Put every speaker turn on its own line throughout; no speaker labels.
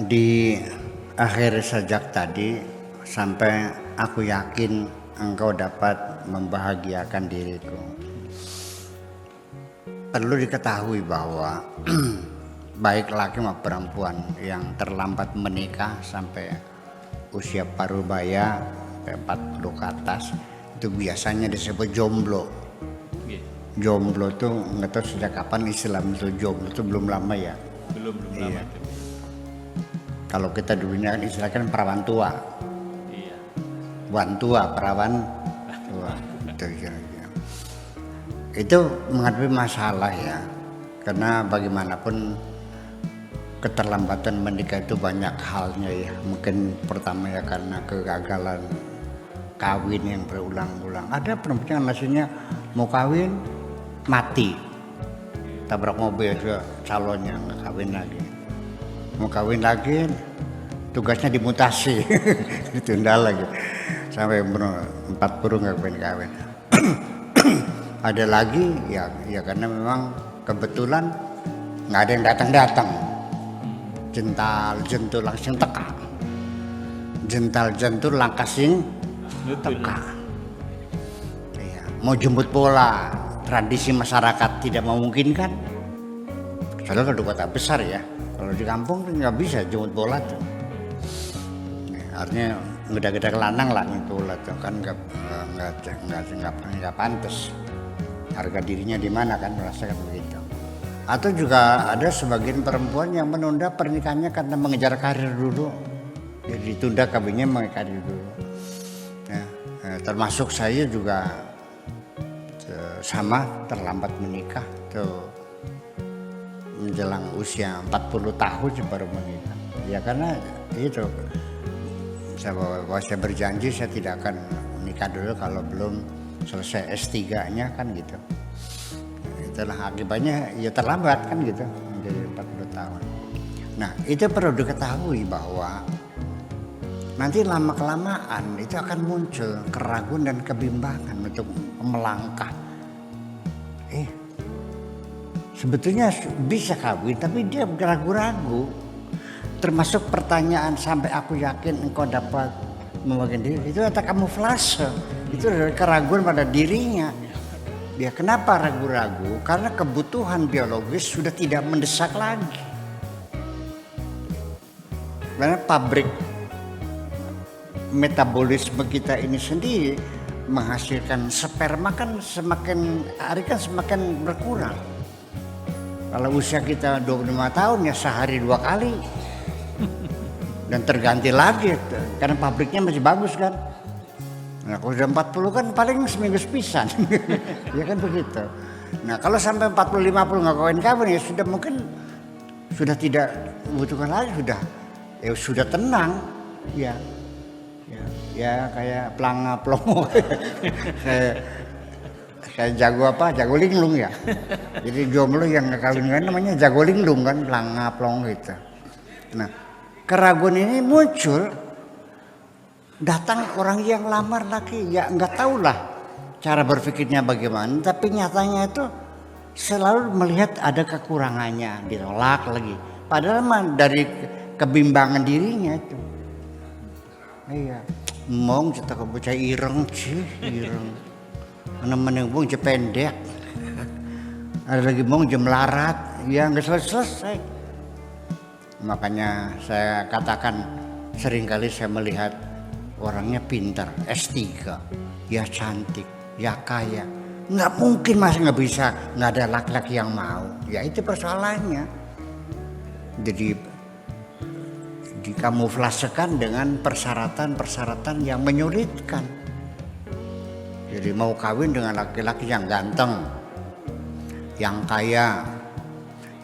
di akhir sajak tadi, sampai aku yakin engkau dapat membahagiakan diriku. Perlu diketahui bahwa baik laki maupun perempuan yang terlambat menikah sampai usia parubaya 40 ke atas itu biasanya disebut jomblo. Jomblo tuh nggak tahu sejak kapan Islam itu jomblo itu belum lama ya.
Belum
Iya.
lama itu.
Kalau kita dulunya kan istilah kan perawan tua,
Iya.
wan tua, perawan tua. Itu kira-kira. Itu menghadapi masalah ya, karena bagaimanapun keterlambatan menikah itu banyak halnya ya. Mungkin pertama ya karena kegagalan kawin yang berulang-ulang. Ada perempuan yang maksudnya mau kawin mati, tabrak mobil juga calonnya nggak kawin lagi. Mau kawin lagi tugasnya dimutasi, ditunda lagi sampai umur 40 nggak kawin. Ada lagi ya karena memang kebetulan nggak ada yang datang. Jental jentul langsung teka, jental jentul langsung teka. Iya. Mau jemput bola, tradisi masyarakat tidak memungkinkan. Soalnya kalau di kota besar ya, kalau di kampung nggak bisa jemput bola tuh. Artinya gede-gede lanang lah nih bola tuh kan nggak pantas. Harga dirinya di mana kan merasakan begitu. Atau juga ada sebagian perempuan yang menunda pernikahannya karena mengejar karir dulu. Jadi ditunda kawinnya mengejar karir dulu. Ya, termasuk saya juga sama terlambat menikah tuh menjelang usia 40 tahun baru menikah. Ya karena itu saya berjanji saya tidak akan menikah dulu kalau belum selesai S3-nya kan gitu. Itulah akibatnya ya terlambat kan gitu menjadi 40 tahun. Nah itu perlu diketahui bahwa nanti lama-kelamaan itu akan muncul keraguan dan kebimbangan untuk melangkah. Sebetulnya bisa kawin tapi dia ragu-ragu. Termasuk pertanyaan sampai aku yakin engkau dapat membagikan diri itu ada kamuflase. Itu adalah keraguan pada dirinya. Dia kenapa ragu-ragu? Karena kebutuhan biologis sudah tidak mendesak lagi. Karena pabrik metabolisme kita ini sendiri menghasilkan sperma kan semakin hari kan semakin berkurang. Kalau usia kita 25 tahun ya sehari 2 kali. Dan terganti lagi karena pabriknya masih bagus kan. Nah kalau sudah 40 kan paling seminggu sepisan. Ya kan begitu. Nah kalau sampai 40-50 nggak kawin-kawin ya sudah mungkin sudah tidak membutuhkan lagi sudah tenang ya kayak pelanga plongo. saya jago linglung ya. Jadi jomblo yang nggak kawin kan namanya jago linglung kan pelanga plongo gitu. Nah keraguan ini muncul datang orang yang lamar lagi ya nggak tahu lah cara berpikirnya bagaimana tapi nyatanya itu selalu melihat ada kekurangannya ditolak lagi padahal dari kebimbangan dirinya itu iya mong cetak bocah ireng mana bung pendek ada lagi mong melarat ya nggak selesai makanya saya katakan seringkali saya melihat orangnya pintar, S3, ya cantik, ya kaya. Nggak mungkin nggak bisa, nggak ada laki-laki yang mau. Ya itu persoalannya. Jadi dikamuflasekan dengan persyaratan-persyaratan yang menyulitkan. Jadi mau kawin dengan laki-laki yang ganteng, yang kaya,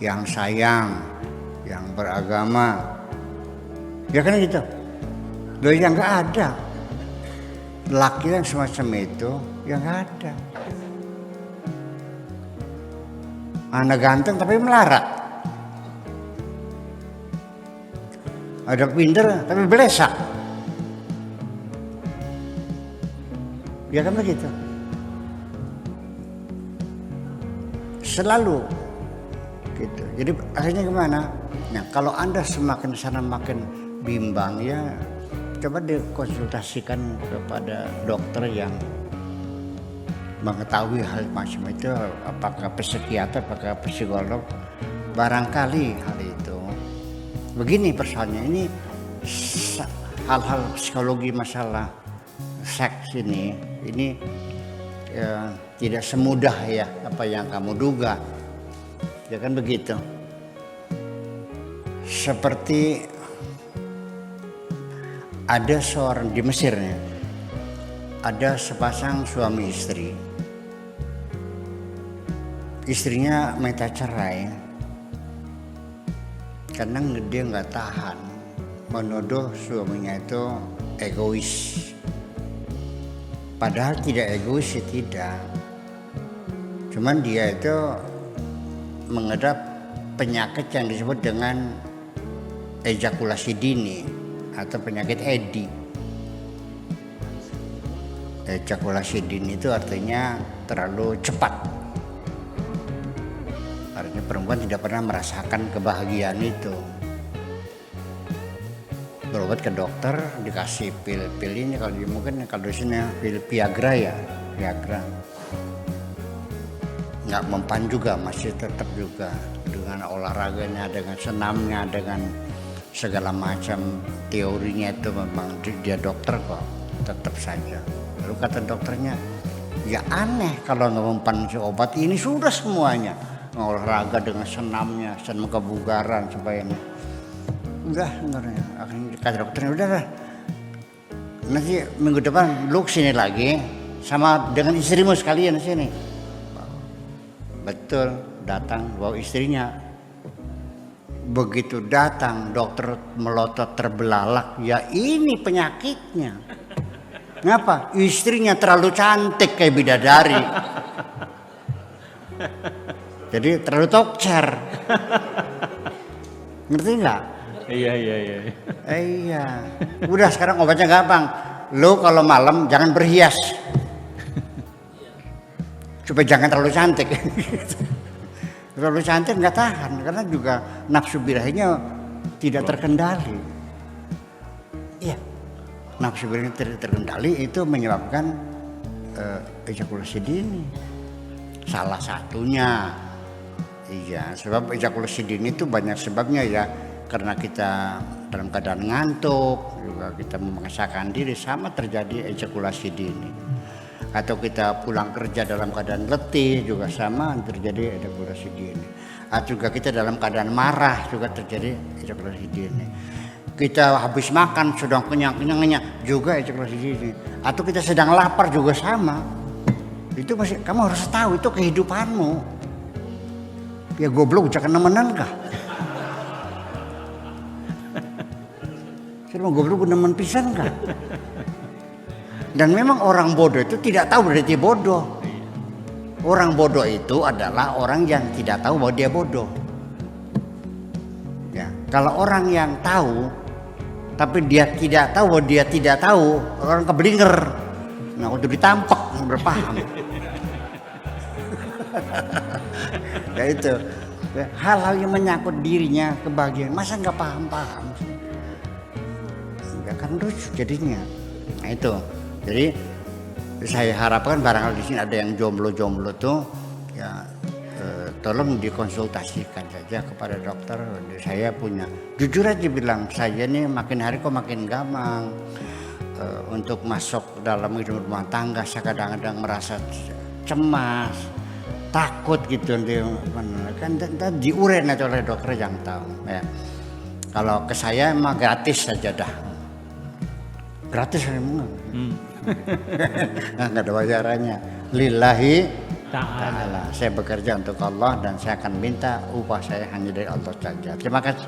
yang sayang, yang beragama. Ya kan gitu. Loh yang nggak ada, laki yang semacam itu yang nggak ada. Anak ganteng tapi melarat, ada pinter tapi belesak, ya kan begitu. Selalu gitu. Jadi akhirnya gimana? Nah, kalau Anda semakin sana makin bimbang ya, coba dikonsultasikan kepada dokter yang mengetahui hal macam itu, apakah psikiater, apakah psikolog, barangkali hal itu. Begini persoalannya, ini hal-hal psikologi masalah seks ini tidak semudah ya apa yang kamu duga, ya kan begitu. Seperti ada seorang di Mesir nih, ada sepasang suami istri. Istrinya minta cerai karena dia nggak tahan, menuduh suaminya itu egois. Padahal tidak egois sih, tidak. Cuman dia itu mengidap penyakit yang disebut dengan ejakulasi dini atau penyakit EDI. Ejakulasi dini itu artinya terlalu cepat. Artinya perempuan tidak pernah merasakan kebahagiaan itu. Berobat ke dokter, dikasih pil-pil ini, kalau mungkin kalau di sini pil Viagra ya, Viagra. Nggak mempan juga, masih tetap juga dengan olahraganya, dengan senamnya, dengan segala macam teorinya itu memang dia dokter kok, tetap saja. Lalu kata dokternya, ya aneh kalau nggak mempan si obat ini, sudah semuanya olahraga dengan senamnya, senam kebugaran supaya ini. Enggak, akhirnya kata dokternya udah lah, nanti minggu depan lu kesini lagi sama dengan istrimu sekalian sini. Betul, datang bawa istrinya. Begitu datang dokter melotot terbelalak, ya ini penyakitnya. Ngapa? Istrinya terlalu cantik kayak bidadari. Jadi terlalu tokcer. Ngerti nggak?
Iya.
Iya. Udah sekarang obatnya gampang. Lo kalau malam jangan berhias. Supaya jangan terlalu cantik. Terlalu cantik nggak tahan karena juga nafsu birahinya tidak terkendali. Iya. Nafsu birahinya tidak terkendali itu menyebabkan ejakulasi dini. Salah satunya. Iya, sebab ejakulasi dini itu banyak sebabnya ya. Karena kita dalam keadaan ngantuk, juga kita memaksakan diri, sama terjadi ejakulasi dini. Atau kita pulang kerja dalam keadaan letih, juga sama terjadi ejakulasi dini. Atau juga kita dalam keadaan marah, juga terjadi ejakulasi dini. Kita habis makan, sudah kenyang-kenyangnya, juga ejakulasi dini. Atau kita sedang lapar juga sama. Itu masih, kamu harus tahu itu kehidupanmu. Ya goblok, jangan nemenan kah? Saya mau goblok nemen pisan kah? Dan memang orang bodoh itu tidak tahu berarti bodoh. Orang bodoh itu adalah orang yang tidak tahu bahwa dia bodoh. Ya, kalau orang yang tahu tapi dia tidak tahu bahwa dia tidak tahu, orang keblinger. Nah, untuk ditampak berpaham. Ya itu. Hal-hal yang menyangkut dirinya, kebahagiaan, masa nggak paham-paham? Nggak kan lucu jadinya. Nah itu. Jadi saya harapkan barangkali di sini ada yang jomblo-jomblo tuh ya tolong dikonsultasikan saja kepada dokter. Saya punya, jujur aja bilang, saya nih makin hari kok makin gampang untuk masuk dalam hidup rumah tangga. Saya kadang-kadang merasa cemas, takut gitu, kan diuren aja oleh dokter yang tahu. Ya. Kalau ke saya emang gratis saja dah, gratis emang. Nggak ada bayarannya. Lillahi ta'ala. Saya bekerja untuk Allah dan saya akan minta upah saya hanya dari Allah saja. Terima kasih.